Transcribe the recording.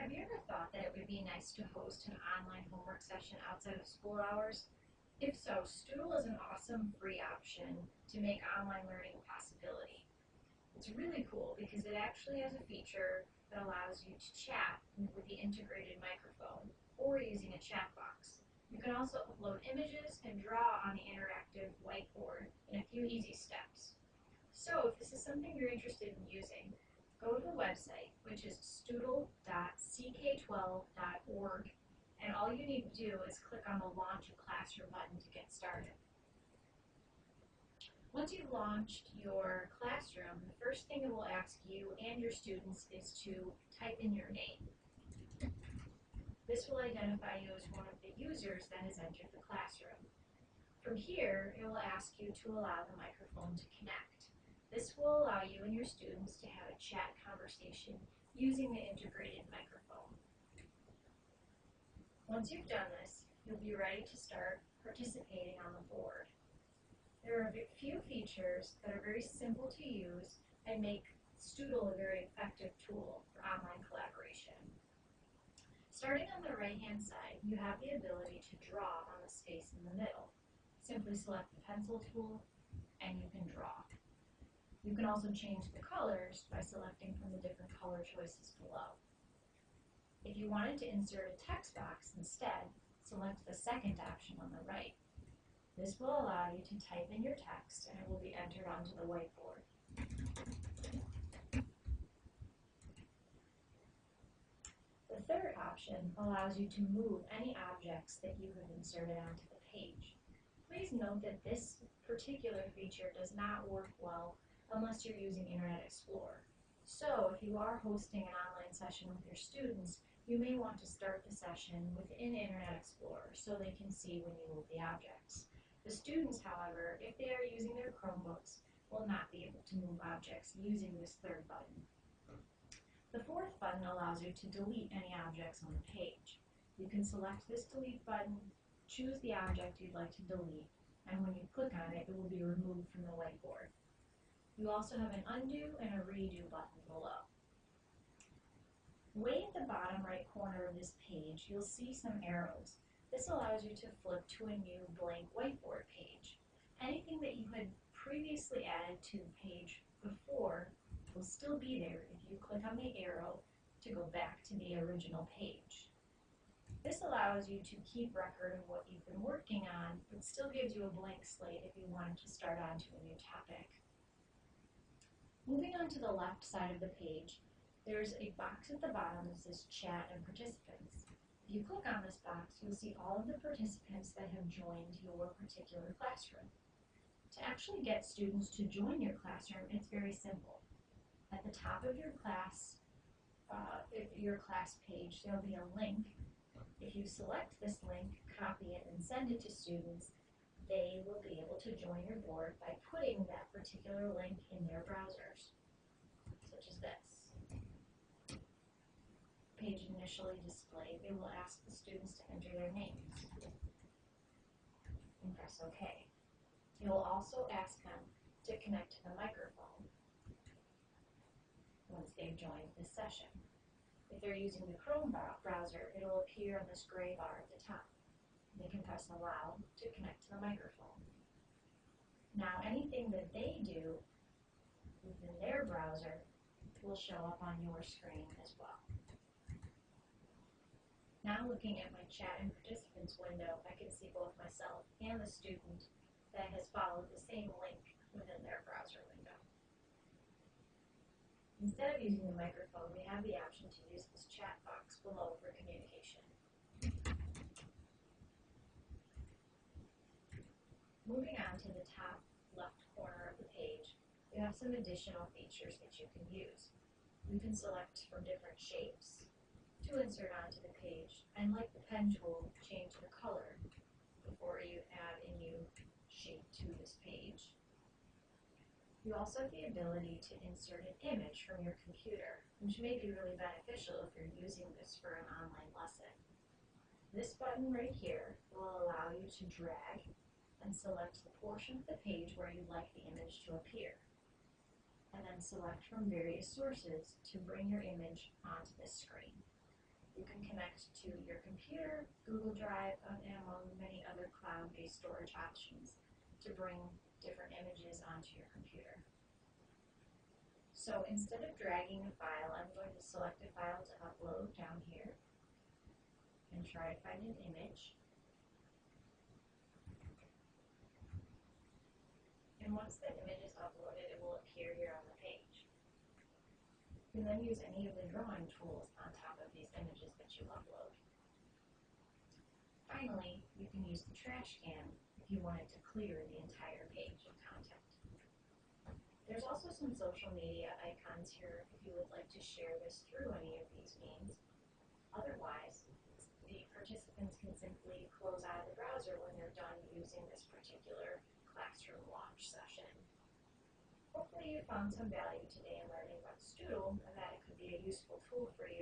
Have you ever thought that it would be nice to host an online homework session outside of school hours? If so, Stoodle is an awesome free option to make online learning a possibility. It's really cool because it actually has a feature that allows you to chat with the integrated microphone or using a chat box. You can also upload images and draw on the interactive whiteboard in a few easy steps. So if this is something you're interested in using, go to the website, which is stoodle.ck12.org, and all you need to do is click on the Launch a Classroom button to get started. Once you've launched your classroom, the first thing it will ask you and your students is to type in your name. This will identify you as one of the users that has entered the classroom. From here, it will ask you to allow the microphone to connect. This will allow you and your students to have a chat conversation using the integrated microphone. Once you've done this, you'll be ready to start participating on the board. There are a few features that are very simple to use and make Stoodle a very effective tool for online collaboration. Starting on the right-hand side, you have the ability to draw on the space in the middle. Simply select the pencil tool and you can draw. You can also change the colors by selecting from the different color choices below. If you wanted to insert a text box instead, select the second option on the right. This will allow you to type in your text and it will be entered onto the whiteboard. The third option allows you to move any objects that you have inserted onto the page. Please note that this particular feature does not work well unless you're using Internet Explorer. So if you are hosting an online session with your students, you may want to start the session within Internet Explorer so they can see when you move the objects. The students, however, if they are using their Chromebooks, will not be able to move objects using this third button. The fourth button allows you to delete any objects on the page. You can select this delete button, choose the object you'd like to delete, and when you click on it, it will be removed from the whiteboard. You also have an undo and a redo button below. Way at the bottom right corner of this page, you'll see some arrows. This allows you to flip to a new blank whiteboard page. Anything that you had previously added to the page before will still be there if you click on the arrow to go back to the original page. This allows you to keep record of what you've been working on, but still gives you a blank slate if you wanted to start onto a new topic. Moving on to the left side of the page, there's a box at the bottom that says Chat and Participants. If you click on this box, you'll see all of the participants that have joined your particular classroom. To actually get students to join your classroom, it's very simple. At the top of your class page, there'll be a link. If you select this link, copy it, and send it to students, they will be able to join your board by putting that particular link in their browsers, such as this. Page initially displayed, it will ask the students to enter their names and press OK. It will also ask them to connect to the microphone once they've joined this session. If they're using the Chrome browser, it will appear on this gray bar at the top. They can press Allow to connect to the microphone. Now anything that they do within their browser will show up on your screen as well. Now looking at my Chat and Participants window, I can see both myself and the student that has followed the same link within their browser window. Instead of using the microphone, we have the option to use this chat box below for communication. Moving on to the top left corner of the page, you have some additional features that you can use. You can select from different shapes to insert onto the page, and like the pen tool, change the color before you add a new shape to this page. You also have the ability to insert an image from your computer, which may be really beneficial if you're using this for an online lesson. This button right here will allow you to drag and select the portion of the page where you'd like the image to appear, and then select from various sources to bring your image onto this screen. You can connect to your computer, Google Drive, and among many other cloud-based storage options to bring different images onto your computer. So instead of dragging a file, I'm going to select a file to upload down here and try to find an image. And once that image is uploaded, it will appear here on the page. You can then use any of the drawing tools on top of these images that you upload. Finally, you can use the trash can if you wanted to clear the entire page of content. There's also some social media icons here if you would like to share this through any of these means. Otherwise, the participants can simply close out of the browser when they're done using this particular classroom launch session. Hopefully you found some value today in learning about Stoodle and that it could be a useful tool for you